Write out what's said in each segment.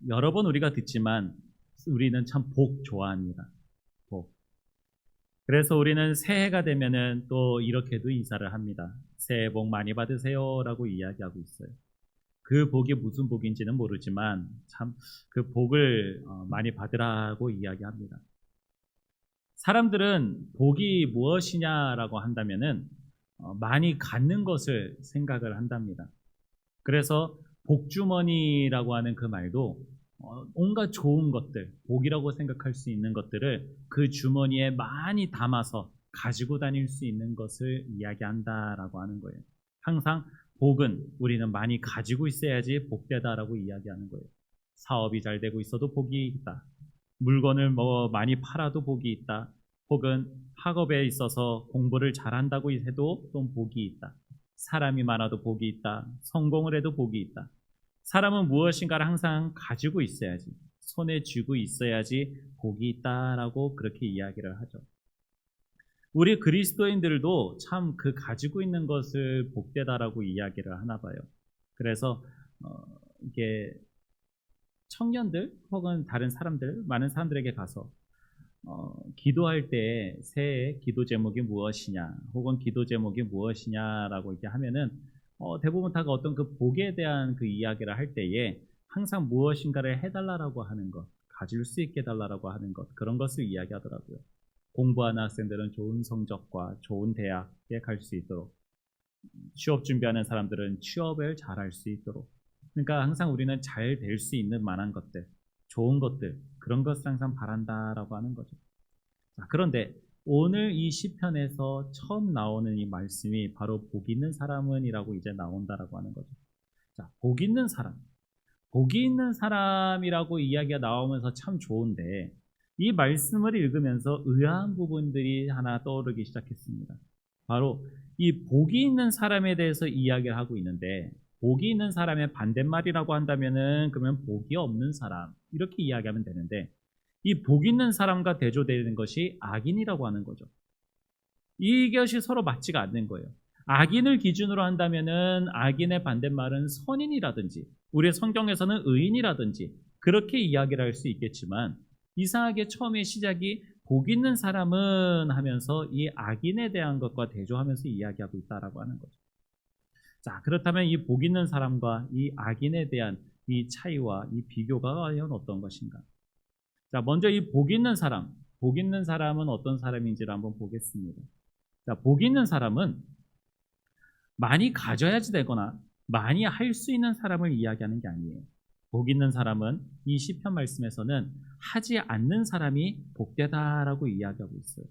여러 번 우리가 듣지만 우리는 참 복 좋아합니다. 복. 그래서 우리는 새해가 되면은 또 이렇게도 인사를 합니다. 새해 복 많이 받으세요라고 이야기하고 있어요. 그 복이 무슨 복인지는 모르지만 참 그 복을 많이 받으라고 이야기합니다. 사람들은 복이 무엇이냐라고 한다면은 많이 갖는 것을 생각을 한답니다. 그래서 복주머니라고 하는 그 말도 온갖 좋은 것들, 복이라고 생각할 수 있는 것들을 그 주머니에 많이 담아서 가지고 다닐 수 있는 것을 이야기한다라고 하는 거예요. 항상 복은 우리는 많이 가지고 있어야지 복되다라고 이야기하는 거예요. 사업이 잘 되고 있어도 복이 있다. 물건을 많이 팔아도 복이 있다. 혹은 학업에 있어서 공부를 잘한다고 해도 또 복이 있다. 사람이 많아도 복이 있다. 성공을 해도 복이 있다. 사람은 무엇인가를 항상 가지고 있어야지, 손에 쥐고 있어야지 복이 있다라고 그렇게 이야기를 하죠. 우리 그리스도인들도 참 그 가지고 있는 것을 복되다라고 이야기를 하나 봐요. 그래서 이게 청년들 혹은 다른 사람들, 많은 사람들에게 가서 기도할 때 새해 기도 제목이 무엇이냐, 혹은 기도 제목이 무엇이냐라고 이렇게 하면은 대부분 다가 어떤 그 복에 대한 그 이야기를 할 때에 항상 무엇인가를 해달라고 하는 것, 가질 수 있게 해달라고 하는 것, 그런 것을 이야기하더라고요. 공부하는 학생들은 좋은 성적과 좋은 대학에 갈 수 있도록, 취업 준비하는 사람들은 취업을 잘할 수 있도록. 그러니까 항상 우리는 잘 될 수 있는 만한 것들, 좋은 것들, 그런 것을 항상 바란다라고 하는 거죠. 자, 그런데 오늘 이 시편에서 처음 나오는 이 말씀이 바로 복 있는 사람은이라고 이제 나온다라고 하는 거죠. 자, 복 있는 사람, 복이 있는 사람이라고 이야기가 나오면서 참 좋은데, 이 말씀을 읽으면서 의아한 부분들이 하나 떠오르기 시작했습니다. 바로 이 복이 있는 사람에 대해서 이야기를 하고 있는데, 복이 있는 사람의 반대말이라고 한다면은 그러면 복이 없는 사람, 이렇게 이야기하면 되는데, 이 복 있는 사람과 대조되는 것이 악인이라고 하는 거죠. 이것이 서로 맞지가 않는 거예요. 악인을 기준으로 한다면은 악인의 반대말은 선인이라든지, 우리의 성경에서는 의인이라든지 그렇게 이야기를 할 수 있겠지만, 이상하게 처음에 시작이 복 있는 사람은 하면서 이 악인에 대한 것과 대조하면서 이야기하고 있다라고 하는 거죠. 자, 그렇다면 이 복 있는 사람과 이 악인에 대한 이 차이와 이 비교가 과연 어떤 것인가? 자, 먼저 이 복 있는 사람, 복 있는 사람은 어떤 사람인지를 한번 보겠습니다. 자, 복 있는 사람은 많이 가져야지 되거나 많이 할 수 있는 사람을 이야기하는 게 아니에요. 복 있는 사람은 이 시편 말씀에서는 하지 않는 사람이 복되다라고 이야기하고 있어요.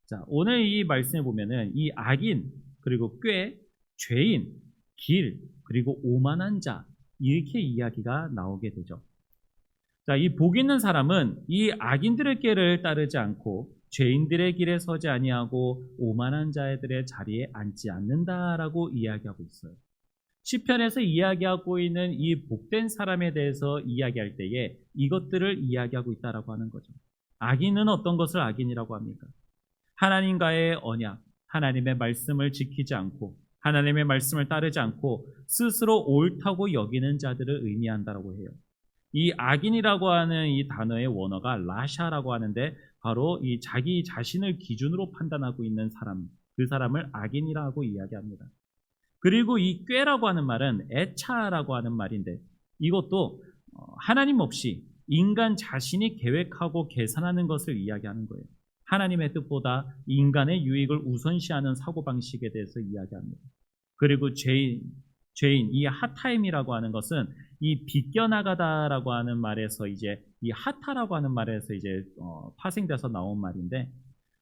자, 오늘 이 말씀에 보면은 이 악인, 그리고 꾀, 죄인, 길, 그리고 오만한 자, 이렇게 이야기가 나오게 되죠. 자, 이 복 있는 사람은 이 악인들의 길을 따르지 않고 죄인들의 길에 서지 아니하고 오만한 자들의 자리에 앉지 않는다라고 이야기하고 있어요. 시편에서 이야기하고 있는 이 복된 사람에 대해서 이야기할 때에 이것들을 이야기하고 있다라고 하는 거죠. 악인은 어떤 것을 악인이라고 합니까? 하나님과의 언약, 하나님의 말씀을 지키지 않고 하나님의 말씀을 따르지 않고 스스로 옳다고 여기는 자들을 의미한다라고 해요. 이 악인이라고 하는 이 단어의 원어가 라샤라고 하는데, 바로 이 자기 자신을 기준으로 판단하고 있는 사람, 그 사람을 악인이라고 이야기합니다. 그리고 이 꾀라고 하는 말은 애차라고 하는 말인데, 이것도 하나님 없이 인간 자신이 계획하고 계산하는 것을 이야기하는 거예요. 하나님의 뜻보다 인간의 유익을 우선시하는 사고방식에 대해서 이야기합니다. 그리고 죄인, 이 하타임이라고 하는 것은 이 비껴나가다라고 하는 말에서 이제 이 하타라고 하는 말에서 이제 파생돼서 나온 말인데,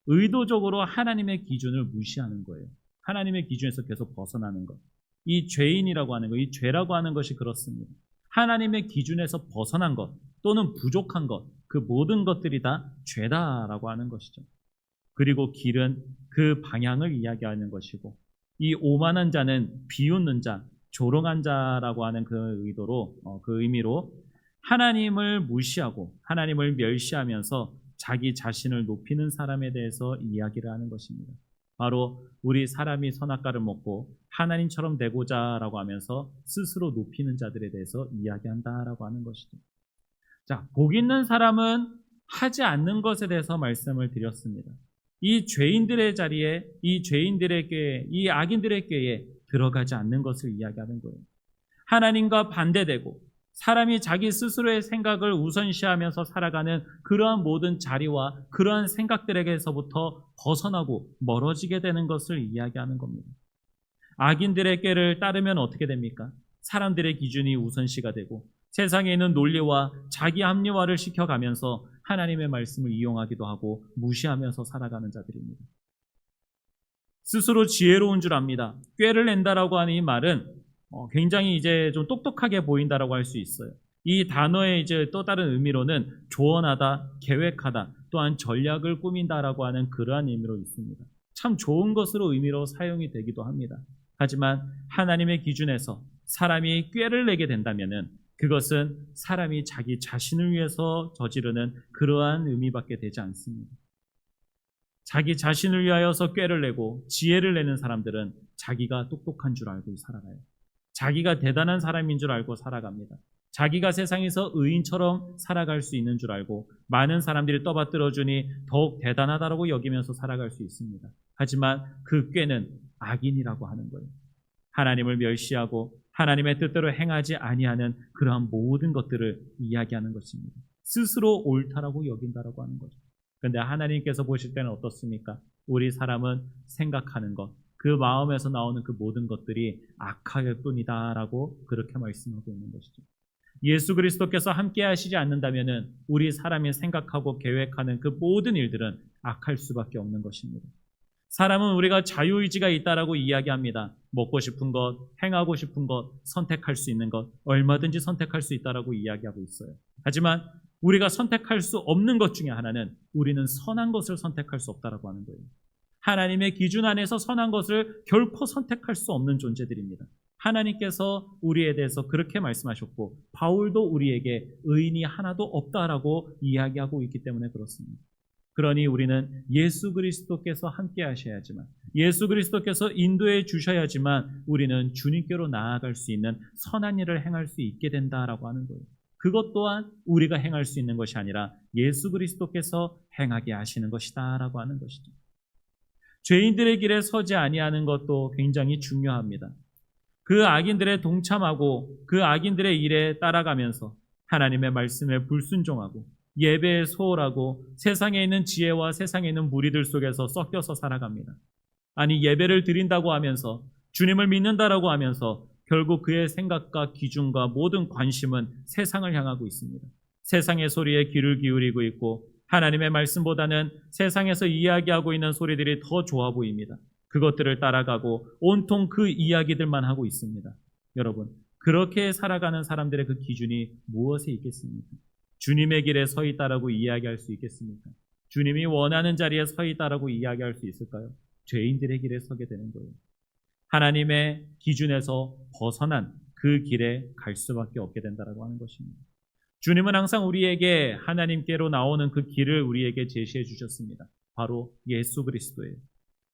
의도적으로 하나님의 기준을 무시하는 거예요. 하나님의 기준에서 계속 벗어나는 것. 이 죄인이라고 하는 것, 이 죄라고 하는 것이 그렇습니다. 하나님의 기준에서 벗어난 것 또는 부족한 것, 그 모든 것들이 다 죄다라고 하는 것이죠. 그리고 길은 그 방향을 이야기하는 것이고, 이 오만한 자는 비웃는 자, 조롱한 자라고 하는 그 의도로, 그 의미로 하나님을 무시하고 하나님을 멸시하면서 자기 자신을 높이는 사람에 대해서 이야기를 하는 것입니다. 바로 우리 사람이 선악과를 먹고 하나님처럼 되고자 라고 하면서 스스로 높이는 자들에 대해서 이야기한다라고 하는 것이죠. 자, 복 있는 사람은 하지 않는 것에 대해서 말씀을 드렸습니다. 이 죄인들의 자리에, 이 죄인들의 꾀에, 이 악인들의 꾀에 들어가지 않는 것을 이야기하는 거예요. 하나님과 반대되고 사람이 자기 스스로의 생각을 우선시하면서 살아가는 그러한 모든 자리와 그러한 생각들에게서부터 벗어나고 멀어지게 되는 것을 이야기하는 겁니다. 악인들의 꾀를 따르면 어떻게 됩니까? 사람들의 기준이 우선시가 되고 세상에 있는 논리와 자기 합리화를 시켜가면서 하나님의 말씀을 이용하기도 하고 무시하면서 살아가는 자들입니다. 스스로 지혜로운 줄 압니다. 꾀를 낸다라고 하는 이 말은 굉장히 이제 좀 똑똑하게 보인다라고 할 수 있어요. 이 단어의 이제 또 다른 의미로는 조언하다, 계획하다, 또한 전략을 꾸민다라고 하는 그러한 의미로 있습니다. 참 좋은 것으로 의미로 사용이 되기도 합니다. 하지만 하나님의 기준에서 사람이 꾀를 내게 된다면은 그것은 사람이 자기 자신을 위해서 저지르는 그러한 의미밖에 되지 않습니다. 자기 자신을 위하여서 꾀를 내고 지혜를 내는 사람들은 자기가 똑똑한 줄 알고 살아가요. 자기가 대단한 사람인 줄 알고 살아갑니다. 자기가 세상에서 의인처럼 살아갈 수 있는 줄 알고 많은 사람들이 떠받들어주니 더욱 대단하다고 여기면서 살아갈 수 있습니다. 하지만 그 꾀는 악인이라고 하는 거예요. 하나님을 멸시하고 하나님의 뜻대로 행하지 아니하는 그러한 모든 것들을 이야기하는 것입니다. 스스로 옳다라고 여긴다라고 하는 거죠. 그런데 하나님께서 보실 때는 어떻습니까? 우리 사람은 생각하는 것, 그 마음에서 나오는 그 모든 것들이 악할 뿐이다라고 그렇게 말씀하고 있는 것이죠. 예수 그리스도께서 함께 하시지 않는다면은 우리 사람이 생각하고 계획하는 그 모든 일들은 악할 수밖에 없는 것입니다. 사람은 우리가 자유의지가 있다라고 이야기합니다. 먹고 싶은 것, 행하고 싶은 것, 선택할 수 있는 것, 얼마든지 선택할 수 있다라고 이야기하고 있어요. 하지만 우리가 선택할 수 없는 것 중에 하나는 우리는 선한 것을 선택할 수 없다라고 하는 거예요. 하나님의 기준 안에서 선한 것을 결코 선택할 수 없는 존재들입니다. 하나님께서 우리에 대해서 그렇게 말씀하셨고 바울도 우리에게 의인이 하나도 없다라고 이야기하고 있기 때문에 그렇습니다. 그러니 우리는 예수 그리스도께서 함께 하셔야지만, 예수 그리스도께서 인도해 주셔야지만 우리는 주님께로 나아갈 수 있는 선한 일을 행할 수 있게 된다라고 하는 거예요. 그것 또한 우리가 행할 수 있는 것이 아니라 예수 그리스도께서 행하게 하시는 것이다라고 하는 것이죠. 죄인들의 길에 서지 아니하는 것도 굉장히 중요합니다. 그 악인들에 동참하고 그 악인들의 일에 따라가면서 하나님의 말씀에 불순종하고 예배에 소홀하고 세상에 있는 지혜와 세상에 있는 무리들 속에서 섞여서 살아갑니다. 아니, 예배를 드린다고 하면서 주님을 믿는다라고 하면서 결국 그의 생각과 기준과 모든 관심은 세상을 향하고 있습니다. 세상의 소리에 귀를 기울이고 있고 하나님의 말씀보다는 세상에서 이야기하고 있는 소리들이 더 좋아 보입니다. 그것들을 따라가고 온통 그 이야기들만 하고 있습니다. 여러분, 그렇게 살아가는 사람들의 그 기준이 무엇에 있겠습니까? 주님의 길에 서 있다라고 이야기할 수 있겠습니까? 주님이 원하는 자리에 서 있다라고 이야기할 수 있을까요? 죄인들의 길에 서게 되는 거예요. 하나님의 기준에서 벗어난 그 길에 갈 수밖에 없게 된다라고 하는 것입니다. 주님은 항상 우리에게 하나님께로 나오는 그 길을 우리에게 제시해 주셨습니다. 바로 예수 그리스도예요.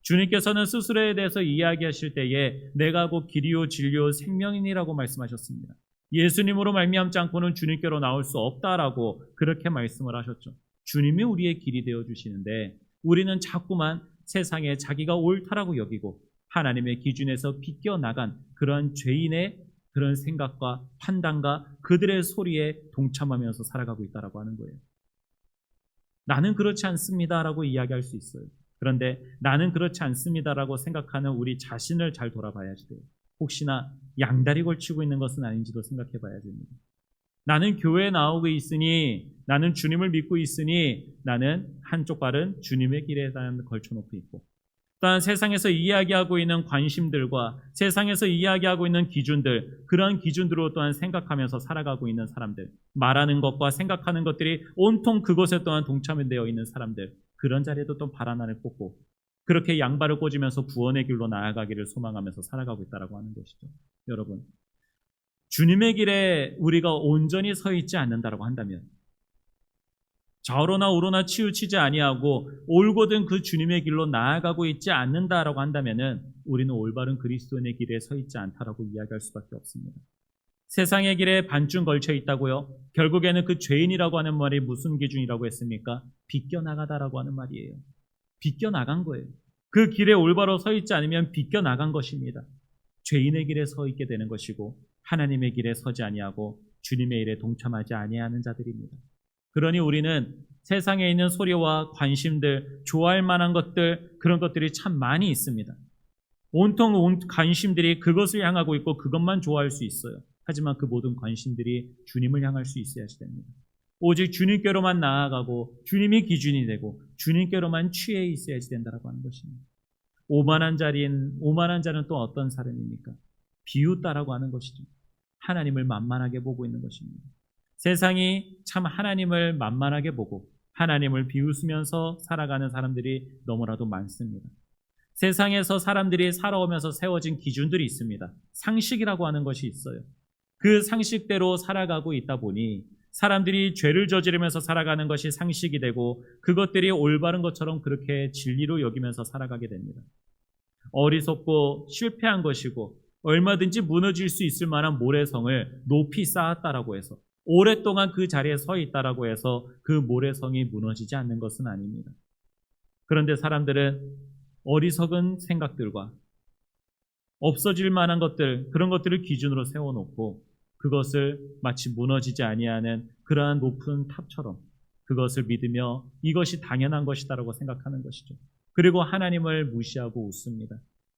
주님께서는 스스로에 대해서 이야기하실 때에 내가 곧 길이요 진리요 생명이니라고 말씀하셨습니다. 예수님으로 말미암지 않고는 주님께로 나올 수 없다라고 그렇게 말씀을 하셨죠. 주님이 우리의 길이 되어주시는데 우리는 자꾸만 세상에 자기가 옳다라고 여기고 하나님의 기준에서 비껴나간 그런 죄인의 그런 생각과 판단과 그들의 소리에 동참하면서 살아가고 있다라고 하는 거예요. 나는 그렇지 않습니다라고 이야기할 수 있어요. 그런데 나는 그렇지 않습니다라고 생각하는 우리 자신을 잘 돌아봐야지 돼요. 혹시나 양다리 걸치고 있는 것은 아닌지도 생각해 봐야 됩니다. 나는 교회에 나오고 있으니, 나는 주님을 믿고 있으니 나는 한쪽 발은 주님의 길에 걸쳐놓고 있고 또한 세상에서 이야기하고 있는 관심들과 세상에서 이야기하고 있는 기준들, 그런 기준들로 또한 생각하면서 살아가고 있는 사람들, 말하는 것과 생각하는 것들이 온통 그것에 또한 동참되어 있는 사람들, 그런 자리에도 또 발 하나를 꽂고 그렇게 양발을 꽂으면서 구원의 길로 나아가기를 소망하면서 살아가고 있다라고 하는 것이죠. 여러분, 주님의 길에 우리가 온전히 서 있지 않는다라고 한다면, 좌우로나 우로나 치우치지 아니하고 올곧은 그 주님의 길로 나아가고 있지 않는다라고 한다면은 우리는 올바른 그리스도인의 길에 서 있지 않다라고 이야기할 수밖에 없습니다. 세상의 길에 반쯤 걸쳐 있다고요? 결국에는 그 죄인이라고 하는 말이 무슨 기준이라고 했습니까? 비껴나가다라고 하는 말이에요. 비껴나간 거예요. 그 길에 올바로 서 있지 않으면 비껴나간 것입니다. 죄인의 길에 서 있게 되는 것이고 하나님의 길에 서지 아니하고 주님의 일에 동참하지 아니하는 자들입니다. 그러니 우리는 세상에 있는 소리와 관심들, 좋아할 만한 것들, 그런 것들이 참 많이 있습니다. 온통 관심들이 그것을 향하고 있고 그것만 좋아할 수 있어요. 하지만 그 모든 관심들이 주님을 향할 수 있어야지 됩니다. 오직 주님께로만 나아가고 주님이 기준이 되고 주님께로만 취해 있어야지 된다라고 하는 것입니다. 오만한 자는 또 어떤 사람입니까? 비웃다라고 하는 것이죠. 하나님을 만만하게 보고 있는 것입니다. 세상이 참 하나님을 만만하게 보고 하나님을 비웃으면서 살아가는 사람들이 너무나도 많습니다. 세상에서 사람들이 살아오면서 세워진 기준들이 있습니다. 상식이라고 하는 것이 있어요. 그 상식대로 살아가고 있다 보니 사람들이 죄를 저지르면서 살아가는 것이 상식이 되고 그것들이 올바른 것처럼 그렇게 진리로 여기면서 살아가게 됩니다. 어리석고 실패한 것이고 얼마든지 무너질 수 있을 만한 모래성을 높이 쌓았다라고 해서 오랫동안 그 자리에 서 있다라고 해서 그 모래성이 무너지지 않는 것은 아닙니다. 그런데 사람들은 어리석은 생각들과 없어질 만한 것들, 그런 것들을 기준으로 세워놓고 그것을 마치 무너지지 아니하는 그러한 높은 탑처럼 그것을 믿으며 이것이 당연한 것이다라고 생각하는 것이죠. 그리고 하나님을 무시하고 웃습니다.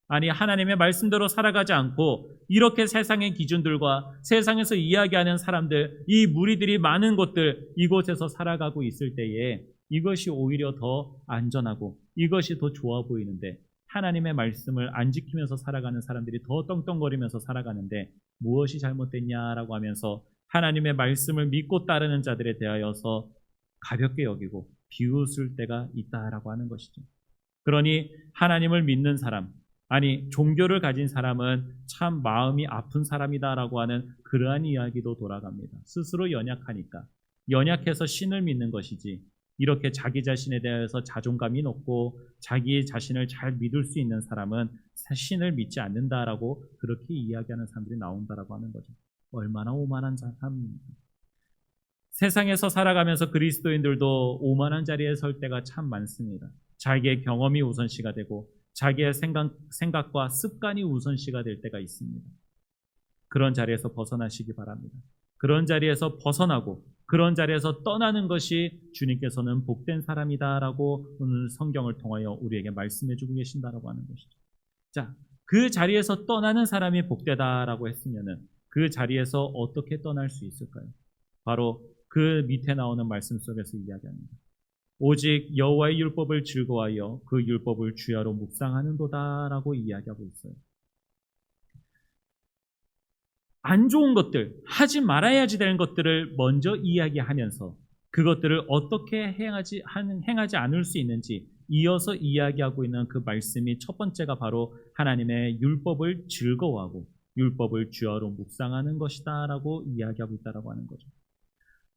아니, 하나님의 말씀대로 살아가지 않고 이렇게 세상의 기준들과 세상에서 이야기하는 사람들, 이 무리들이 많은 곳들, 이곳에서 살아가고 있을 때에 이것이 오히려 더 안전하고 이것이 더 좋아 보이는데 하나님의 말씀을 안 지키면서 살아가는 사람들이 더 떵떵거리면서 살아가는데 무엇이 잘못됐냐라고 하면서 하나님의 말씀을 믿고 따르는 자들에 대하여서 가볍게 여기고 비웃을 때가 있다라고 하는 것이죠. 그러니 하나님을 믿는 사람, 아니 종교를 가진 사람은 참 마음이 아픈 사람이다라고 하는 그러한 이야기도 돌아갑니다. 스스로 연약하니까 연약해서 신을 믿는 것이지 이렇게 자기 자신에 대해서 자존감이 높고 자기 자신을 잘 믿을 수 있는 사람은 신을 믿지 않는다라고 그렇게 이야기하는 사람들이 나온다라고 하는 거죠. 얼마나 오만한 사람입니까? 세상에서 살아가면서 그리스도인들도 오만한 자리에 설 때가 참 많습니다. 자기의 경험이 우선시가 되고 자기의 생각과 습관이 우선시가 될 때가 있습니다. 그런 자리에서 벗어나시기 바랍니다. 그런 자리에서 벗어나고 그런 자리에서 떠나는 것이 주님께서는 복된 사람이다라고 오늘 성경을 통하여 우리에게 말씀해주고 계신다라고 하는 것이죠. 자, 그 자리에서 떠나는 사람이 복되다라고 했으면은 그 자리에서 어떻게 떠날 수 있을까요? 바로 그 밑에 나오는 말씀 속에서 이야기합니다. 오직 여호와의 율법을 즐거워하여 그 율법을 주야로 묵상하는도다라고 이야기하고 있어요. 안 좋은 것들, 하지 말아야지 되는 것들을 먼저 이야기하면서 그것들을 어떻게 행하지 않을 수 있는지 이어서 이야기하고 있는 그 말씀이 첫 번째가 바로 하나님의 율법을 즐거워하고 율법을 주야로 묵상하는 것이다라고 이야기하고 있다라고 하는 거죠.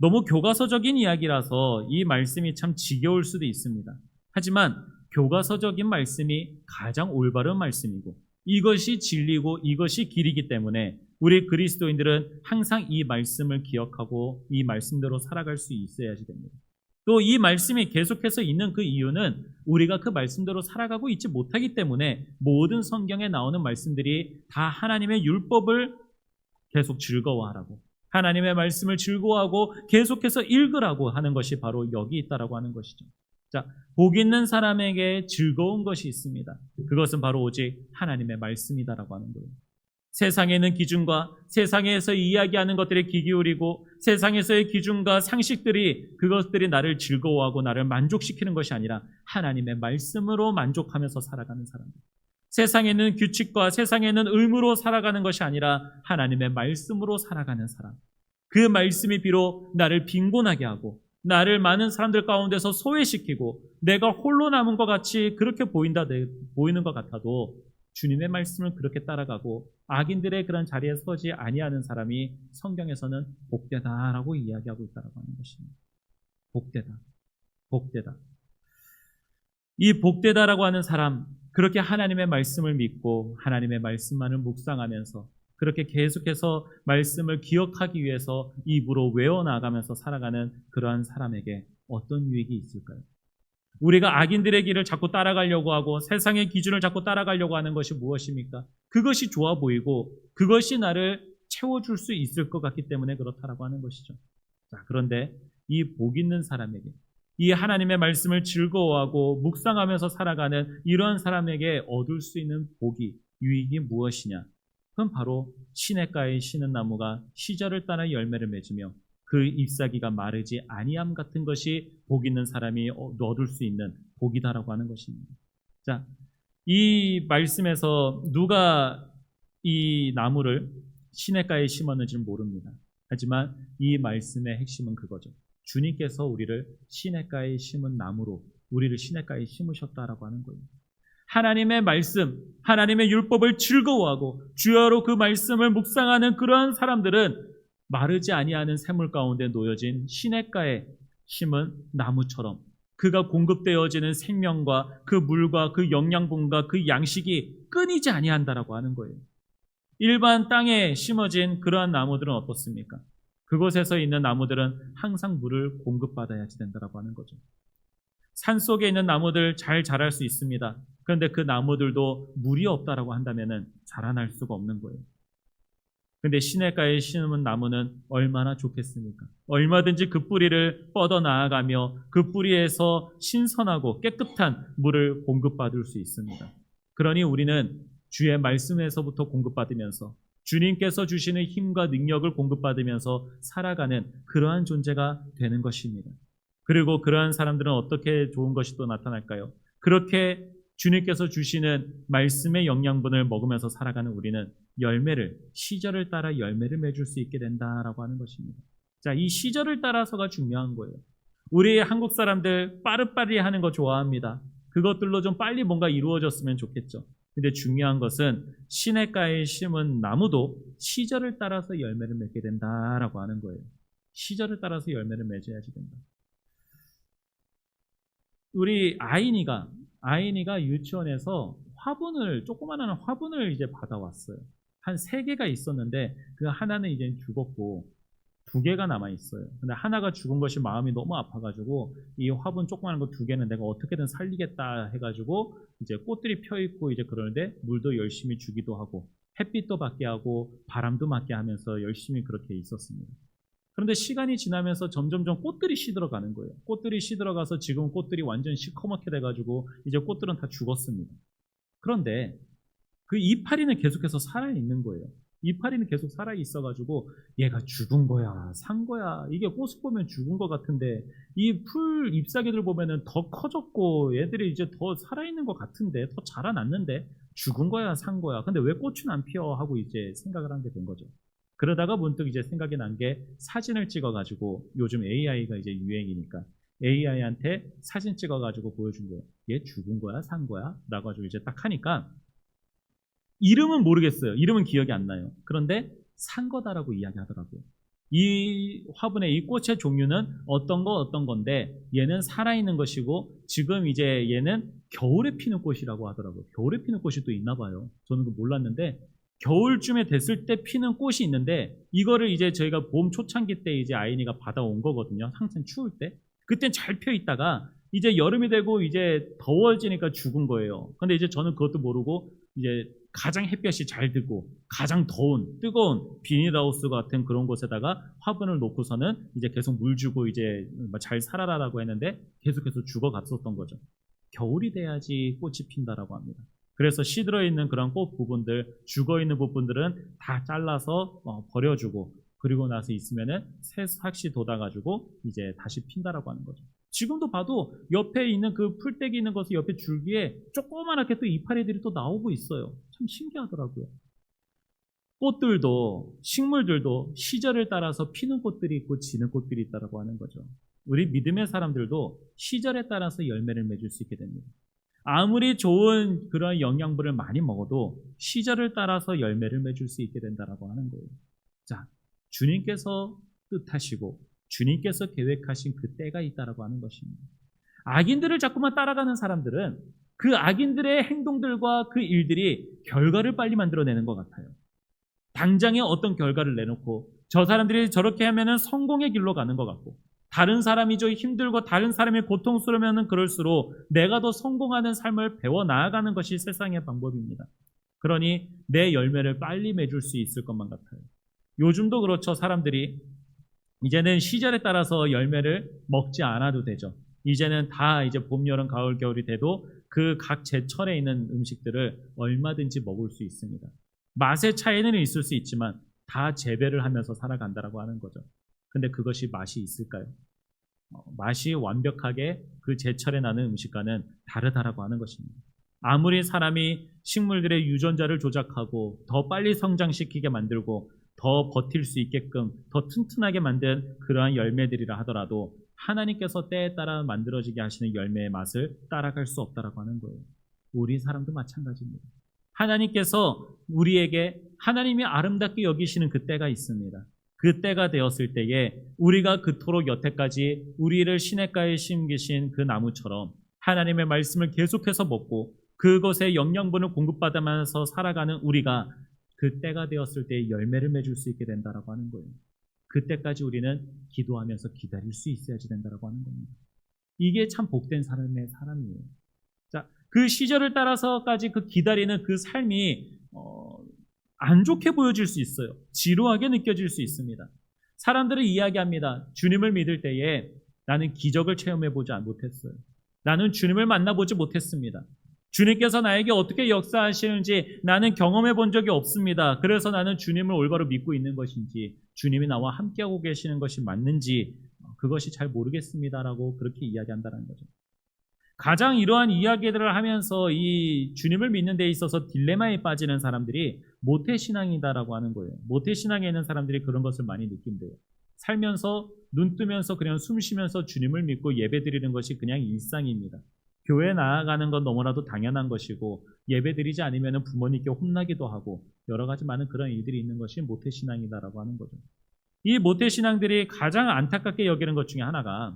너무 교과서적인 이야기라서 이 말씀이 참 지겨울 수도 있습니다. 하지만 교과서적인 말씀이 가장 올바른 말씀이고 이것이 진리고 이것이 길이기 때문에 우리 그리스도인들은 항상 이 말씀을 기억하고 이 말씀대로 살아갈 수 있어야지 됩니다. 또 이 말씀이 계속해서 있는 그 이유는 우리가 그 말씀대로 살아가고 있지 못하기 때문에 모든 성경에 나오는 말씀들이 다 하나님의 율법을 계속 즐거워하라고 하나님의 말씀을 즐거워하고 계속해서 읽으라고 하는 것이 바로 여기 있다라고 하는 것이죠. 자, 복 있는 사람에게 즐거운 것이 있습니다. 그것은 바로 오직 하나님의 말씀이다라고 하는 거예요. 세상에 있는 기준과 세상에서 이야기하는 것들에 귀 기울이고 세상에서의 기준과 상식들이 그것들이 나를 즐거워하고 나를 만족시키는 것이 아니라 하나님의 말씀으로 만족하면서 살아가는 사람들. 세상에 있는 규칙과 세상에 있는 의무로 살아가는 것이 아니라 하나님의 말씀으로 살아가는 사람. 그 말씀이 비록 나를 빈곤하게 하고 나를 많은 사람들 가운데서 소외시키고 내가 홀로 남은 것 같이 그렇게 보이는 것 같아도 주님의 말씀을 그렇게 따라가고 악인들의 그런 자리에 서지 아니하는 사람이 성경에서는 복되다라고 이야기하고 있다고 하는 것입니다. 복되다. 복되다. 이 복되다라고 하는 사람, 그렇게 하나님의 말씀을 믿고 하나님의 말씀만을 묵상하면서 그렇게 계속해서 말씀을 기억하기 위해서 입으로 외워나가면서 살아가는 그러한 사람에게 어떤 유익이 있을까요? 우리가 악인들의 길을 자꾸 따라가려고 하고 세상의 기준을 자꾸 따라가려고 하는 것이 무엇입니까? 그것이 좋아 보이고 그것이 나를 채워줄 수 있을 것 같기 때문에 그렇다라고 하는 것이죠. 자, 그런데 이 복 있는 사람에게, 이 하나님의 말씀을 즐거워하고 묵상하면서 살아가는 이러한 사람에게 얻을 수 있는 복이, 유익이 무엇이냐? 그건 바로 시냇가에 심은 나무가 시절을 따라 열매를 맺으며 그 잎사귀가 마르지 아니함 같은 것이 복 있는 사람이 얻을 수 있는 복이다라고 하는 것입니다. 자, 이 말씀에서 누가 이 나무를 시냇가에 심었는지는 모릅니다. 하지만 이 말씀의 핵심은 그거죠. 주님께서 우리를 시냇가에 심은 나무로 우리를 시냇가에 심으셨다라고 하는 거예요. 하나님의 말씀, 하나님의 율법을 즐거워하고 주여로 그 말씀을 묵상하는 그러한 사람들은 마르지 아니하는 샘물 가운데 놓여진 시냇가에 심은 나무처럼 그가 공급되어지는 생명과 그 물과 그 영양분과 그 양식이 끊이지 아니한다라고 하는 거예요. 일반 땅에 심어진 그러한 나무들은 어떻습니까? 그곳에서 있는 나무들은 항상 물을 공급받아야지 된다라고 하는 거죠. 산속에 있는 나무들 잘 자랄 수 있습니다. 그런데 그 나무들도 물이 없다라고 한다면 자라날 수가 없는 거예요. 그런데 시냇가에 심은 나무는 얼마나 좋겠습니까? 얼마든지 그 뿌리를 뻗어 나아가며 그 뿌리에서 신선하고 깨끗한 물을 공급받을 수 있습니다. 그러니 우리는 주의 말씀에서부터 공급받으면서 주님께서 주시는 힘과 능력을 공급받으면서 살아가는 그러한 존재가 되는 것입니다. 그리고 그러한 사람들은 어떻게 좋은 것이 또 나타날까요? 그렇게 주님께서 주시는 말씀의 영양분을 먹으면서 살아가는 우리는 열매를, 시절을 따라 열매를 맺을 수 있게 된다라고 하는 것입니다. 자, 이 시절을 따라서가 중요한 거예요. 우리 한국 사람들 빠르빠르 하는 거 좋아합니다. 그것들로 좀 빨리 뭔가 이루어졌으면 좋겠죠. 근데 중요한 것은 시냇가에 심은 나무도 시절을 따라서 열매를 맺게 된다라고 하는 거예요. 시절을 따라서 열매를 맺어야지 된다. 우리 아이니가 유치원에서 조그마한 화분을 이제 받아왔어요. 한 3개가 있었는데 그 하나는 이제 죽었고 2개가 남아있어요. 근데 하나가 죽은 것이 마음이 너무 아파가지고 이 화분 조그마한 거 2개는 내가 어떻게든 살리겠다 해가지고 이제 꽃들이 펴있고 이제 그러는데 물도 열심히 주기도 하고 햇빛도 받게 하고 바람도 맞게 하면서 열심히 그렇게 있었습니다. 그런데 시간이 지나면서 점점점 꽃들이 시들어가는 거예요. 꽃들이 시들어가서 지금 꽃들이 완전 시커멓게 돼가지고 이제 꽃들은 다 죽었습니다. 그런데 그 이파리는 계속해서 살아있는 거예요. 이파리는 계속 살아있어가지고 얘가 죽은 거야, 산 거야. 이게 꽃을 보면 죽은 것 같은데 이 풀 잎사귀들 보면은 더 커졌고 얘들이 이제 더 살아있는 것 같은데 더 자라났는데 죽은 거야, 산 거야. 근데 왜 꽃은 안 피어? 하고 이제 생각을 하게 된 거죠. 그러다가 문득 이제 생각이 난 게 사진을 찍어가지고 요즘 AI가 이제 유행이니까 AI한테 사진 찍어가지고 보여준 거예요. 얘 죽은 거야, 산 거야? 라고 가지고 이제 딱 하니까 이름은 모르겠어요. 이름은 기억이 안 나요. 그런데 산 거다라고 이야기하더라고요. 이 화분의 이 꽃의 종류는 어떤 건데 얘는 살아있는 것이고 지금 이제 얘는 겨울에 피는 꽃이라고 하더라고요. 겨울에 피는 꽃이 또 있나 봐요. 저는 그거 몰랐는데 겨울쯤에 됐을 때 피는 꽃이 있는데 이거를 이제 저희가 봄 초창기 때 이제 아이니가 받아온 거거든요. 항상 추울 때. 그땐 잘 펴 있다가 이제 여름이 되고 이제 더워지니까 죽은 거예요. 근데 이제 저는 그것도 모르고 이제 가장 햇볕이 잘 들고 가장 더운 뜨거운 비닐하우스 같은 그런 곳에다가 화분을 놓고서는 이제 계속 물 주고 이제 잘 살아라라고 했는데 계속해서 죽어갔었던 거죠. 겨울이 돼야지 꽃이 핀다라고 합니다. 그래서 시들어 있는 그런 꽃 부분들, 죽어 있는 부분들은 다 잘라서 버려주고 그리고 나서 있으면은 새 싹이 돋아가지고 이제 다시 핀다라고 하는 거죠. 지금도 봐도 옆에 있는 그 풀떼기 있는 것이 옆에 줄기에 조그맣게 또 이파리들이 또 나오고 있어요. 참 신기하더라고요. 꽃들도 식물들도 시절을 따라서 피는 꽃들이 있고 지는 꽃들이 있다라고 하는 거죠. 우리 믿음의 사람들도 시절에 따라서 열매를 맺을 수 있게 됩니다. 아무리 좋은 그런 영양분을 많이 먹어도 시절을 따라서 열매를 맺을 수 있게 된다라고 하는 거예요. 자, 주님께서 뜻하시고 주님께서 계획하신 그 때가 있다라고 하는 것입니다. 악인들을 자꾸만 따라가는 사람들은 그 악인들의 행동들과 그 일들이 결과를 빨리 만들어내는 것 같아요. 당장에 어떤 결과를 내놓고 저 사람들이 저렇게 하면은 성공의 길로 가는 것 같고 다른 사람이 좀 힘들고 다른 사람이 고통스러우면 그럴수록 내가 더 성공하는 삶을 배워 나아가는 것이 세상의 방법입니다. 그러니 내 열매를 빨리 맺을 수 있을 것만 같아요. 요즘도 그렇죠. 사람들이 이제는 시절에 따라서 열매를 먹지 않아도 되죠. 이제는 다 이제 봄, 여름, 가을, 겨울이 돼도 그 각 제철에 있는 음식들을 얼마든지 먹을 수 있습니다. 맛의 차이는 있을 수 있지만 다 재배를 하면서 살아간다라고 하는 거죠. 근데 그것이 맛이 있을까요? 맛이 완벽하게 그 제철에 나는 음식과는 다르다라고 하는 것입니다. 아무리 사람이 식물들의 유전자를 조작하고 더 빨리 성장시키게 만들고 더 버틸 수 있게끔 더 튼튼하게 만든 그러한 열매들이라 하더라도 하나님께서 때에 따라 만들어지게 하시는 열매의 맛을 따라갈 수 없다라고 하는 거예요. 우리 사람도 마찬가지입니다. 하나님께서 우리에게 하나님이 아름답게 여기시는 그 때가 있습니다. 그 때가 되었을 때에 우리가 그토록 여태까지 우리를 시냇가에 심기신 그 나무처럼 하나님의 말씀을 계속해서 먹고 그것의 영양분을 공급받으면서 살아가는 우리가 그 때가 되었을 때에 열매를 맺을 수 있게 된다라고 하는 거예요. 그때까지 우리는 기도하면서 기다릴 수 있어야지 된다라고 하는 겁니다. 이게 참 복된 삶의 사람이에요. 자, 그 시절을 따라서까지 그 기다리는 그 삶이 안 좋게 보여질 수 있어요. 지루하게 느껴질 수 있습니다. 사람들은 이야기합니다. 주님을 믿을 때에 나는 기적을 체험해보지 못했어요. 나는 주님을 만나보지 못했습니다. 주님께서 나에게 어떻게 역사하시는지 나는 경험해 본 적이 없습니다. 그래서 나는 주님을 올바로 믿고 있는 것인지 주님이 나와 함께하고 계시는 것이 맞는지 그것이 잘 모르겠습니다라고 그렇게 이야기한다는 거죠. 가장 이러한 이야기들을 하면서 이 주님을 믿는 데 있어서 딜레마에 빠지는 사람들이 모태신앙이다라고 하는 거예요. 모태신앙에 있는 사람들이 그런 것을 많이 느낀대요. 살면서 눈 뜨면서 그냥 숨 쉬면서 주님을 믿고 예배드리는 것이 그냥 일상입니다. 교회 나아가는 건 너무나도 당연한 것이고 예배드리지 않으면 부모님께 혼나기도 하고 여러 가지 많은 그런 일들이 있는 것이 모태신앙이다라고 하는 거죠. 이 모태신앙들이 가장 안타깝게 여기는 것 중에 하나가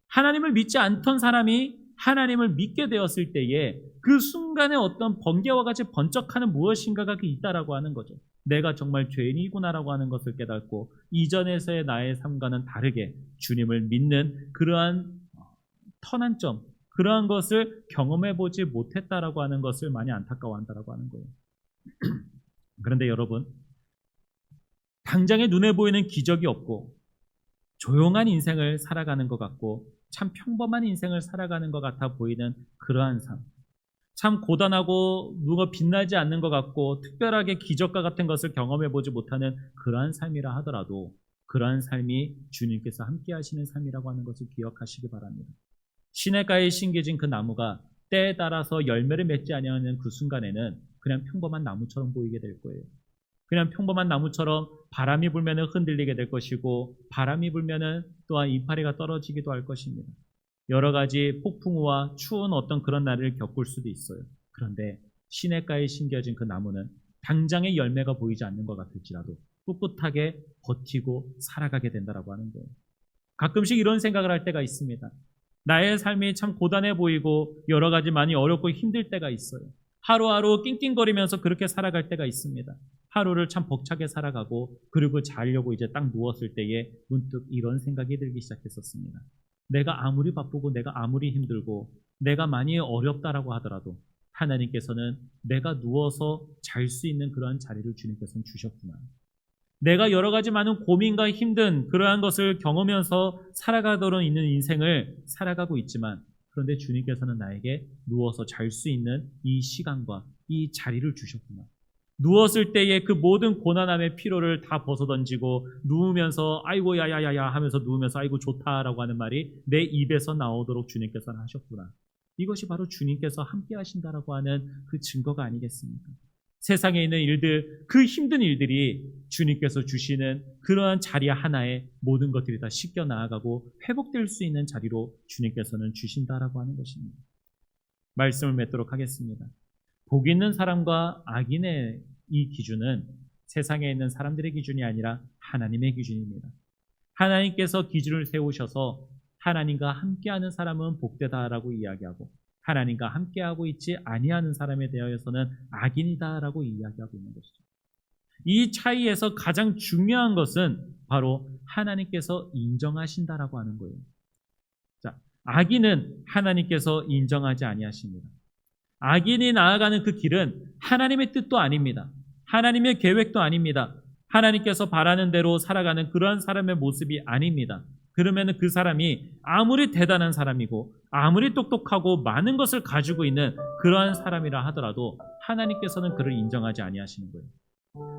하나님을 믿지 않던 사람이 하나님을 믿게 되었을 때에 그 순간에 어떤 번개와 같이 번쩍하는 무엇인가가 있다라고 하는 거죠. 내가 정말 죄인이구나라고 하는 것을 깨닫고 이전에서의 나의 삶과는 다르게 주님을 믿는 그러한 터난점, 그러한 것을 경험해보지 못했다라고 하는 것을 많이 안타까워한다라고 하는 거예요. 그런데 여러분, 당장에 눈에 보이는 기적이 없고 조용한 인생을 살아가는 것 같고 참 평범한 인생을 살아가는 것 같아 보이는 그러한 삶, 참 고단하고 누가 빛나지 않는 것 같고 특별하게 기적과 같은 것을 경험해보지 못하는 그러한 삶이라 하더라도 그러한 삶이 주님께서 함께 하시는 삶이라고 하는 것을 기억하시기 바랍니다. 시냇가에 심겨진 그 나무가 때에 따라서 열매를 맺지 아니하는 그 순간에는 그냥 평범한 나무처럼 보이게 될 거예요. 그냥 평범한 나무처럼 바람이 불면 흔들리게 될 것이고 바람이 불면 또한 이파리가 떨어지기도 할 것입니다. 여러 가지 폭풍우와 추운 어떤 그런 날을 겪을 수도 있어요. 그런데 시냇가에 심겨진 그 나무는 당장의 열매가 보이지 않는 것 같을지라도 꿋꿋하게 버티고 살아가게 된다라고 하는 거예요. 가끔씩 이런 생각을 할 때가 있습니다. 나의 삶이 참 고단해 보이고 여러 가지 많이 어렵고 힘들 때가 있어요. 하루하루 낑낑거리면서 그렇게 살아갈 때가 있습니다. 하루를 참 벅차게 살아가고 그리고 자려고 이제 딱 누웠을 때에 문득 이런 생각이 들기 시작했었습니다. 내가 아무리 바쁘고 내가 아무리 힘들고 내가 많이 어렵다라고 하더라도 하나님께서는 내가 누워서 잘 수 있는 그러한 자리를 주님께서는 주셨구나. 내가 여러 가지 많은 고민과 힘든 그러한 것을 경험하면서 살아가도록 있는 인생을 살아가고 있지만 그런데 주님께서는 나에게 누워서 잘 수 있는 이 시간과 이 자리를 주셨구나. 누웠을 때에 그 모든 고난함의 피로를 다 벗어던지고 누우면서 아이고 야야야야 하면서 누우면서 아이고 좋다라고 하는 말이 내 입에서 나오도록 주님께서는 하셨구나. 이것이 바로 주님께서 함께 하신다라고 하는 그 증거가 아니겠습니까? 세상에 있는 일들, 그 힘든 일들이 주님께서 주시는 그러한 자리 하나에 모든 것들이 다 씻겨 나아가고 회복될 수 있는 자리로 주님께서는 주신다라고 하는 것입니다. 말씀을 맺도록 하겠습니다. 복 있는 사람과 악인의 이 기준은 세상에 있는 사람들의 기준이 아니라 하나님의 기준입니다. 하나님께서 기준을 세우셔서 하나님과 함께하는 사람은 복되다라고 이야기하고 하나님과 함께하고 있지 아니하는 사람에 대하여서는 악인이다라고 이야기하고 있는 것이죠. 이 차이에서 가장 중요한 것은 바로 하나님께서 인정하신다라고 하는 거예요. 자, 악인은 하나님께서 인정하지 아니하십니다. 악인이 나아가는 그 길은 하나님의 뜻도 아닙니다. 하나님의 계획도 아닙니다. 하나님께서 바라는 대로 살아가는 그러한 사람의 모습이 아닙니다. 그러면 그 사람이 아무리 대단한 사람이고 아무리 똑똑하고 많은 것을 가지고 있는 그러한 사람이라 하더라도 하나님께서는 그를 인정하지 아니하시는 거예요.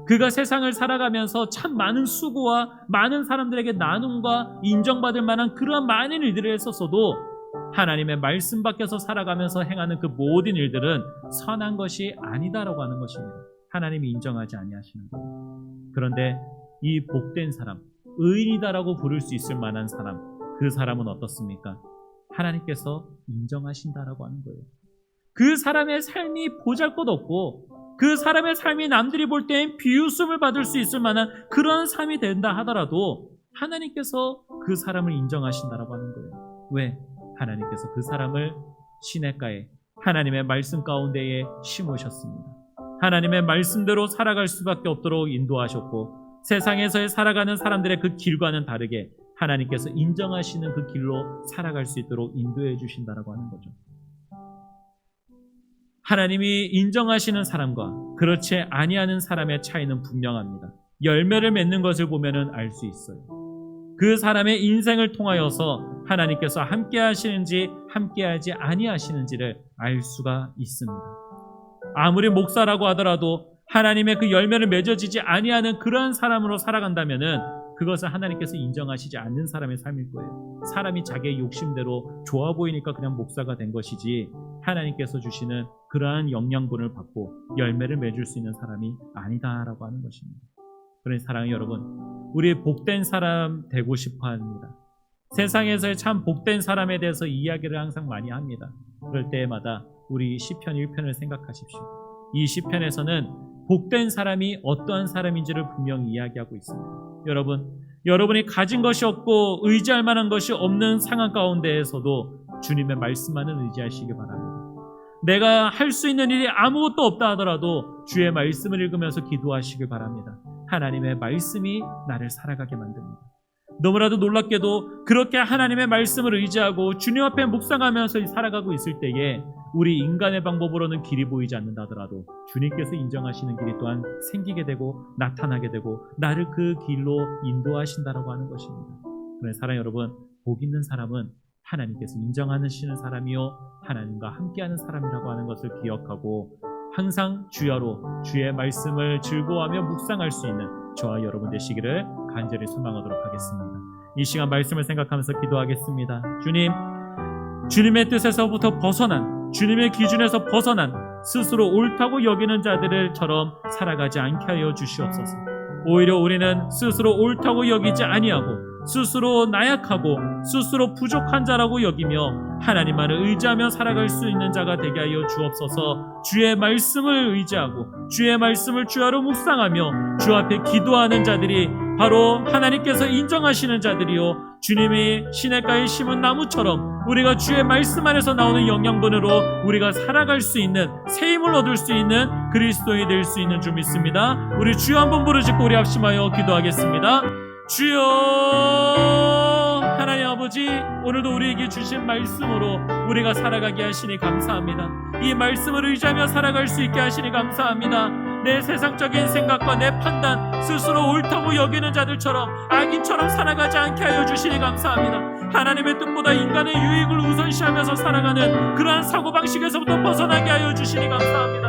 그가 세상을 살아가면서 참 많은 수고와 많은 사람들에게 나눔과 인정받을 만한 그러한 많은 일들을 했었어도 하나님의 말씀 밖에서 살아가면서 행하는 그 모든 일들은 선한 것이 아니다라고 하는 것입니다. 하나님이 인정하지 아니하시는 거예요. 그런데 이 복된 사람, 의인이다라고 부를 수 있을 만한 사람, 그 사람은 어떻습니까? 하나님께서 인정하신다라고 하는 거예요. 그 사람의 삶이 보잘것없고 그 사람의 삶이 남들이 볼 때엔 비웃음을 받을 수 있을 만한 그런 삶이 된다 하더라도 하나님께서 그 사람을 인정하신다라고 하는 거예요. 왜? 하나님께서 그 사람을 시냇가에 하나님의 말씀 가운데에 심으셨습니다. 하나님의 말씀대로 살아갈 수밖에 없도록 인도하셨고 세상에서 살아가는 사람들의 그 길과는 다르게 하나님께서 인정하시는 그 길로 살아갈 수 있도록 인도해 주신다라고 하는 거죠. 하나님이 인정하시는 사람과 그렇지 아니하는 사람의 차이는 분명합니다. 열매를 맺는 것을 보면은 알 수 있어요. 그 사람의 인생을 통하여서 하나님께서 함께 하시는지 함께하지 아니하시는지를 알 수가 있습니다. 아무리 목사라고 하더라도 하나님의 그 열매를 맺어지지 아니하는 그러한 사람으로 살아간다면은 그것은 하나님께서 인정하시지 않는 사람의 삶일 거예요. 사람이 자기의 욕심대로 좋아 보이니까 그냥 목사가 된 것이지 하나님께서 주시는 그러한 영양분을 받고 열매를 맺을 수 있는 사람이 아니다라고 하는 것입니다. 그러니 사랑하는 여러분, 우리 복된 사람 되고 싶어 합니다. 세상에서의 참 복된 사람에 대해서 이야기를 항상 많이 합니다. 그럴 때마다 우리 시편 1편을 생각하십시오. 이 시편에서는 복된 사람이 어떠한 사람인지를 분명히 이야기하고 있습니다. 여러분이 가진 것이 없고 의지할 만한 것이 없는 상황 가운데에서도 주님의 말씀만은 의지하시기 바랍니다. 내가 할 수 있는 일이 아무것도 없다 하더라도 주의 말씀을 읽으면서 기도하시길 바랍니다. 하나님의 말씀이 나를 살아가게 만듭니다. 너무나도 놀랍게도 그렇게 하나님의 말씀을 의지하고 주님 앞에 묵상하면서 살아가고 있을 때에 우리 인간의 방법으로는 길이 보이지 않는다 하더라도 주님께서 인정하시는 길이 또한 생기게 되고 나타나게 되고 나를 그 길로 인도하신다라고 하는 것입니다. 그래서 사랑하는 여러분, 복 있는 사람은 하나님께서 인정하시는 사람이요 하나님과 함께하는 사람이라고 하는 것을 기억하고 항상 주여로 주의 말씀을 즐거워하며 묵상할 수 있는 저와 여러분 되시기를 간절히 소망하도록 하겠습니다. 이 시간 말씀을 생각하면서 기도하겠습니다. 주님의 뜻에서부터 벗어난, 주님의 기준에서 벗어난 스스로 옳다고 여기는 자들처럼 살아가지 않게 하여 주시옵소서. 오히려 우리는 스스로 옳다고 여기지 아니하고 스스로 나약하고 스스로 부족한 자라고 여기며 하나님만을 의지하며 살아갈 수 있는 자가 되게 하여 주옵소서. 주의 말씀을 의지하고 주의 말씀을 주야로 묵상하며 주 앞에 기도하는 자들이 바로 하나님께서 인정하시는 자들이요 주님이 시냇가에 심은 나무처럼 우리가 주의 말씀 안에서 나오는 영양분으로 우리가 살아갈 수 있는 새 힘을 얻을 수 있는 그리스도인이 될 수 있는 줄 믿습니다. 우리 주여 한번 부르짖고 우리 합심하여 기도하겠습니다. 주여, 하나님 아버지, 오늘도 우리에게 주신 말씀으로 우리가 살아가게 하시니 감사합니다. 이 말씀을 의지하며 살아갈 수 있게 하시니 감사합니다. 내 세상적인 생각과 내 판단, 스스로 옳다고 여기는 자들처럼 악인처럼 살아가지 않게 하여 주시니 감사합니다. 하나님의 뜻보다 인간의 유익을 우선시하면서 살아가는 그러한 사고방식에서부터 벗어나게 하여 주시니 감사합니다.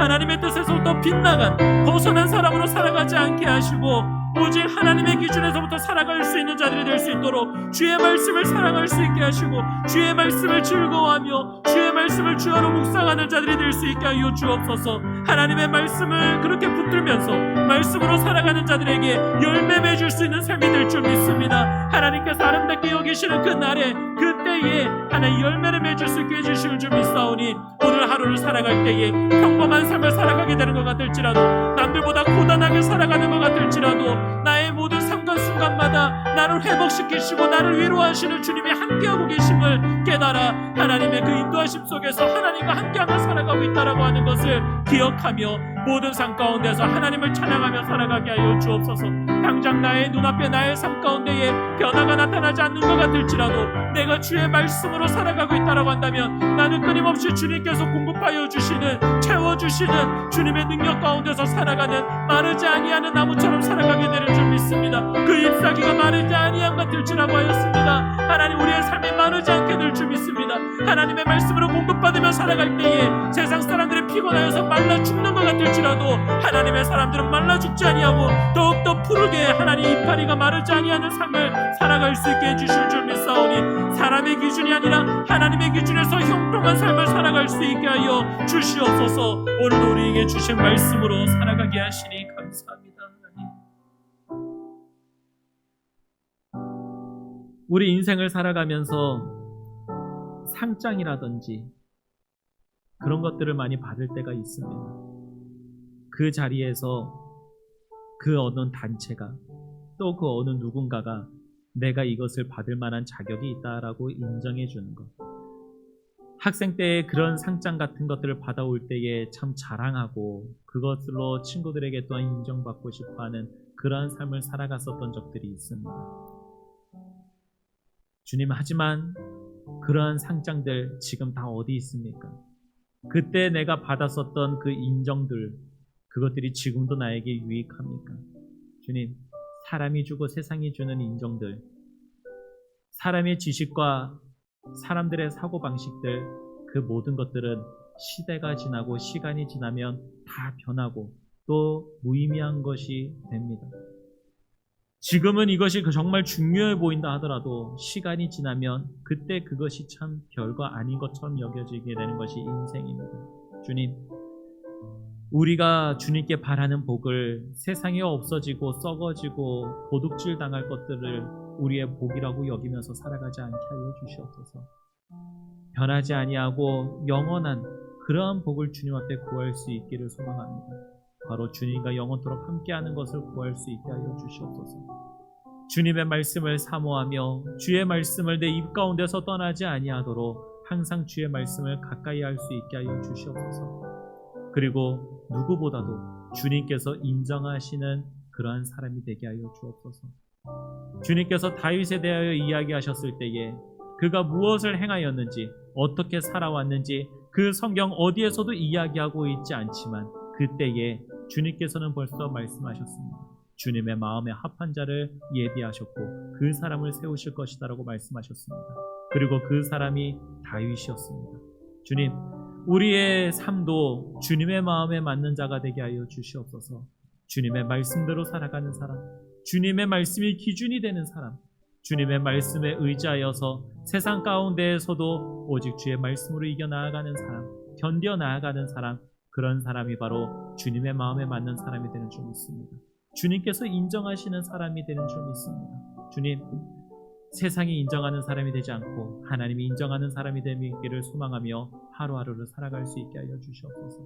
하나님의 뜻에서부터 빗나간 벗어난 사람으로 살아가지 않게 하시고 오직 하나님의 기준에서부터 살아갈 수 있는 자들이 될 수 있도록 주의 말씀을 사랑할 수 있게 하시고 주의 말씀을 즐거워하며 주의 말씀을 주야로 묵상하는 자들이 될 수 있게 하여 주옵소서. 하나님의 말씀을 그렇게 붙들면서 말씀으로 살아가는 자들에게 열매 맺을 수 있는 삶이 될 줄 믿습니다. 하나님께서 아름답게 여기시는 그 날에 그때에 하나님 열매를 맺을 수 있게 해주실 줄 믿사오니 오늘 하루를 살아갈 때에 평범한 삶을 살아가게 되는 것 같을지라도 남들보다 고단하게 살아가는 것 같을지라도 나의 모든 삶과 순간마다 때마다 나를 회복시키시고 나를 위로하시는 주님이 함께하고 계심을 깨달아 하나님의 그 인도하심 속에서 하나님과 함께하며 살아가고 있다라고 하는 것을 기억하며 모든 삶 가운데서 하나님을 찬양하며 살아가게 하여 주옵소서. 당장 나의 눈앞에 나의 삶 가운데에 변화가 나타나지 않는 것 같을지라도 내가 주의 말씀으로 살아가고 있다라고 한다면 나는 끊임없이 주님께서 공급하여 주시는, 채워주시는 주님의 능력 가운데서 살아가는 마르지 아니하는 나무처럼 살아가게 되는 줄 믿습니다. 그 잎사귀가 마르지 아니함 같을지라고 하였습니다. 하나님, 우리의 삶이 마르지 않게 될 줄 믿습니다. 하나님의 말씀으로 공급받으며 살아갈 때에 세상 사람들이 피곤하여서 말라 죽는 것 같을지라도 하나님의 사람들은 말라 죽지 아니하고 더욱더 푸르게 하나님 이파리가 마르지 아니하는 삶을 살아갈 수 있게 해주실 줄 믿사오니 사람의 기준이 아니라 하나님의 기준에서 형통한 삶을 살아갈 수 있게 하여 주시옵소서. 오늘도 우리에게 주신 말씀으로 살아가게 하시니 감사합니다. 하나님, 우리 인생을 살아가면서 상장이라든지 그런 것들을 많이 받을 때가 있습니다. 그 자리에서 그 어느 단체가 또 그 어느 누군가가 내가 이것을 받을 만한 자격이 있다라고 인정해 주는 것, 학생 때에 그런 상장 같은 것들을 받아올 때에 참 자랑하고 그것으로 친구들에게 또한 인정받고 싶어하는 그러한 삶을 살아갔었던 적들이 있습니다. 주님, 하지만 그러한 상장들 지금 다 어디 있습니까? 그때 내가 받았었던 그 인정들, 그것들이 지금도 나에게 유익합니까? 주님, 사람이 주고 세상이 주는 인정들, 사람의 지식과 사람들의 사고방식들, 그 모든 것들은 시대가 지나고 시간이 지나면 다 변하고 또 무의미한 것이 됩니다. 지금은 이것이 정말 중요해 보인다 하더라도 시간이 지나면 그때 그것이 참 별거 아닌 것처럼 여겨지게 되는 것이 인생입니다. 주님, 우리가 주님께 바라는 복을 세상에 없어지고 썩어지고 도둑질 당할 것들을 우리의 복이라고 여기면서 살아가지 않게 하여 주시옵소서. 변하지 아니하고 영원한 그러한 복을 주님 앞에 구할 수 있기를 소망합니다. 바로 주님과 영원토록 함께하는 것을 구할 수 있게 하여 주시옵소서. 주님의 말씀을 사모하며 주의 말씀을 내 입 가운데서 떠나지 아니하도록 항상 주의 말씀을 가까이 할 수 있게 하여 주시옵소서. 그리고 누구보다도 주님께서 인정하시는 그러한 사람이 되게 하여 주옵소서. 주님께서 다윗에 대하여 이야기하셨을 때에 그가 무엇을 행하였는지, 어떻게 살아왔는지 그 성경 어디에서도 이야기하고 있지 않지만 그때에 주님께서는 벌써 말씀하셨습니다. 주님의 마음에 합한 자를 예비하셨고 그 사람을 세우실 것이다라고 말씀하셨습니다. 그리고 그 사람이 다윗이었습니다. 주님, 우리의 삶도 주님의 마음에 맞는 자가 되게 하여 주시옵소서. 주님의 말씀대로 살아가는 사람, 주님의 말씀이 기준이 되는 사람, 주님의 말씀에 의지하여서 세상 가운데에서도 오직 주의 말씀으로 이겨나가는 사람, 견뎌나가는 사람, 그런 사람이 바로 주님의 마음에 맞는 사람이 되는 줄 믿습니다. 주님께서 인정하시는 사람이 되는 줄 믿습니다. 주님, 세상이 인정하는 사람이 되지 않고 하나님이 인정하는 사람이 되기를 소망하며 하루하루를 살아갈 수 있게 하여 주시옵소서.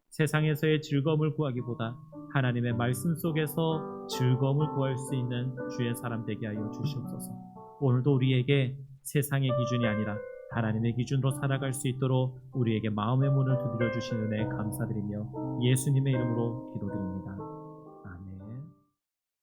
세상에서의 즐거움을 구하기보다 하나님의 말씀 속에서 즐거움을 구할 수 있는 주의 사람 되게 하여 주시옵소서. 오늘도 우리에게 세상의 기준이 아니라 하나님의 기준으로 살아갈 수 있도록 우리에게 마음의 문을 두드려 주신 은혜에 감사드리며 예수님의 이름으로 기도드립니다.